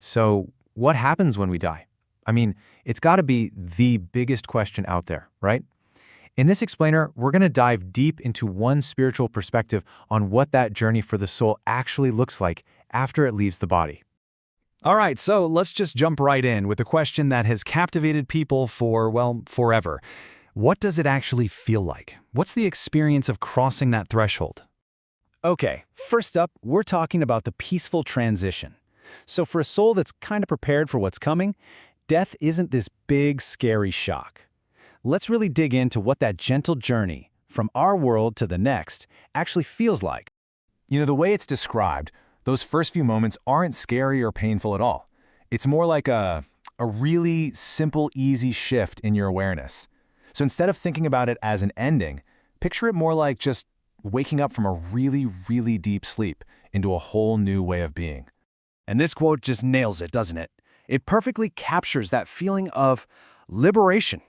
So, what happens when we die? I mean, it's got to be the biggest question out there, right? In this explainer, we're going to dive deep into one spiritual perspective on what that journey for the soul actually looks like after it leaves the body. All right, so let's just jump right in with a question that has captivated people for, well, forever. What does it actually feel like? What's the experience of crossing that threshold? Okay, first up, we're talking about the peaceful transition. So for a soul that's kind of prepared for what's coming, death isn't this big, scary shock. Let's really dig into what that gentle journey from our world to the next actually feels like. The way it's described, those first few moments aren't scary or painful at all. It's more like a really simple, easy shift in your awareness. So instead of thinking about it as an ending, picture it more like just waking up from a really, really deep sleep into a whole new way of being. And this quote just nails it, doesn't it? It perfectly captures that feeling of liberation.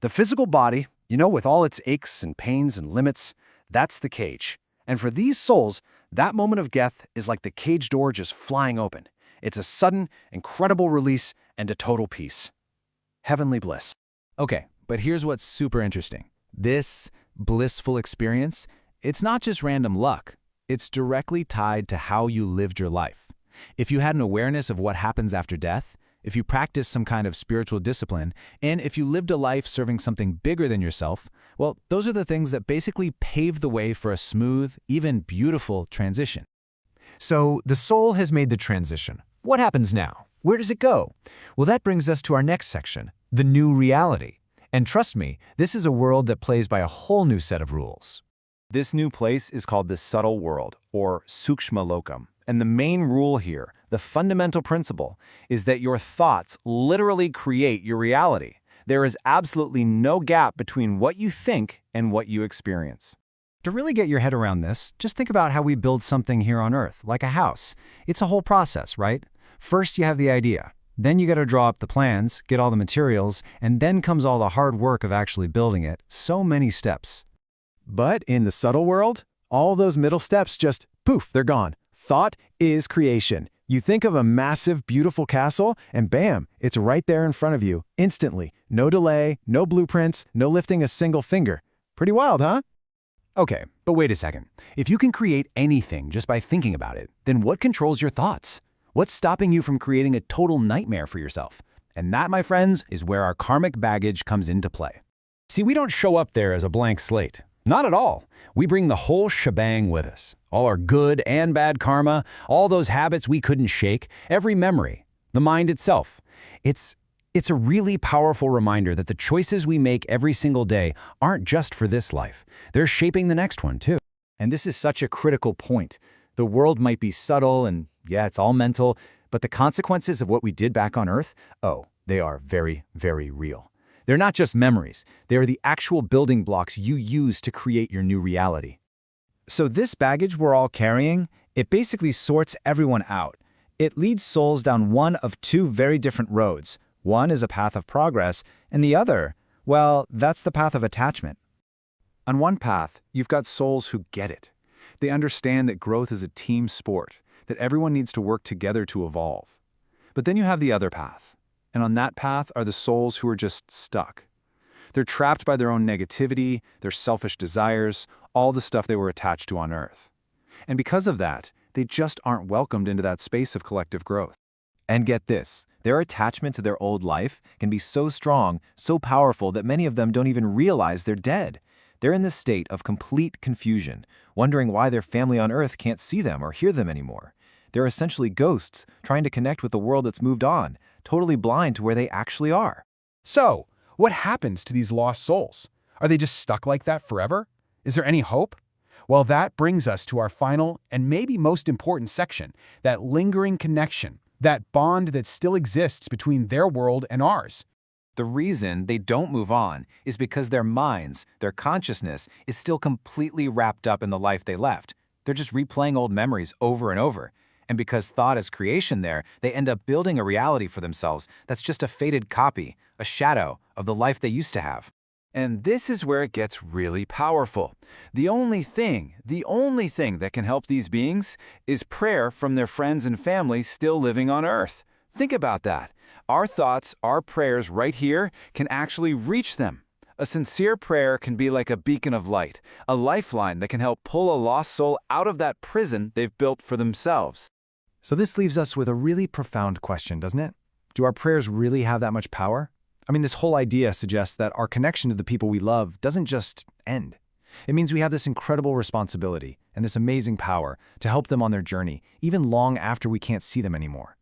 The physical body, with all its aches and pains and limits, that's the cage. And for these souls, that moment of death is like the cage door just flying open. It's a sudden, incredible release and a total peace. Heavenly bliss. Okay, but here's what's super interesting. This blissful experience, it's not just random luck. It's directly tied to how you lived your life. If you had an awareness of what happens after death, if you practiced some kind of spiritual discipline, and if you lived a life serving something bigger than yourself, well, those are the things that basically pave the way for a smooth, even beautiful transition. So, the soul has made the transition. What happens now? Where does it go? Well, that brings us to our next section, the new reality. And trust me, this is a world that plays by a whole new set of rules. This new place is called the subtle world, or Sukshma Lokam. And the main rule here, the fundamental principle, is that your thoughts literally create your reality. There is absolutely no gap between what you think and what you experience. To really get your head around this, just think about how we build something here on Earth, like a house. It's a whole process, right? First, you have the idea. Then you got to draw up the plans, get all the materials, and then comes all the hard work of actually building it. So many steps. But in the subtle world, all those middle steps just, poof, they're gone. Thought is creation. You think of a massive, beautiful castle, and bam, it's right there in front of you, instantly. No delay, no blueprints, no lifting a single finger. Pretty wild, huh? Okay, but wait a second. If you can create anything just by thinking about it, then what controls your thoughts? What's stopping you from creating a total nightmare for yourself? And that, my friends, is where our karmic baggage comes into play. See, we don't show up there as a blank slate. Not at all. We bring the whole shebang with us. All our good and bad karma, all those habits we couldn't shake, every memory, the mind itself. It's a really powerful reminder that the choices we make every single day aren't just for this life. They're shaping the next one, too. And this is such a critical point. The world might be subtle and, yeah, it's all mental, but the consequences of what we did back on Earth, they are very, very real. They're not just memories. They are the actual building blocks you use to create your new reality. So this baggage we're all carrying, it basically sorts everyone out. It leads souls down one of two very different roads. One is a path of progress, and the other, well, that's the path of attachment. On one path, you've got souls who get it. They understand that growth is a team sport, that everyone needs to work together to evolve. But then you have the other path. And on that path are the souls who are just stuck. They're trapped by their own negativity, their selfish desires, all the stuff they were attached to on Earth. And because of that, they just aren't welcomed into that space of collective growth. And get this, their attachment to their old life can be so strong, so powerful that many of them don't even realize they're dead. They're in this state of complete confusion, wondering why their family on Earth can't see them or hear them anymore. They're essentially ghosts trying to connect with the world that's moved on, totally blind to where they actually are. So, what happens to these lost souls? Are they just stuck like that forever? Is there any hope? Well, that brings us to our final and maybe most important section, that lingering connection, that bond that still exists between their world and ours. The reason they don't move on is because their minds, their consciousness, is still completely wrapped up in the life they left. They're just replaying old memories over and over. And because thought is creation there, they end up building a reality for themselves that's just a faded copy, a shadow of the life they used to have. And this is where it gets really powerful. The only thing that can help these beings is prayer from their friends and family still living on Earth. Think about that. Our thoughts, our prayers right here can actually reach them. A sincere prayer can be like a beacon of light, a lifeline that can help pull a lost soul out of that prison they've built for themselves. So this leaves us with a really profound question, doesn't it? Do our prayers really have that much power? I mean, this whole idea suggests that our connection to the people we love doesn't just end. It means we have this incredible responsibility and this amazing power to help them on their journey, even long after we can't see them anymore.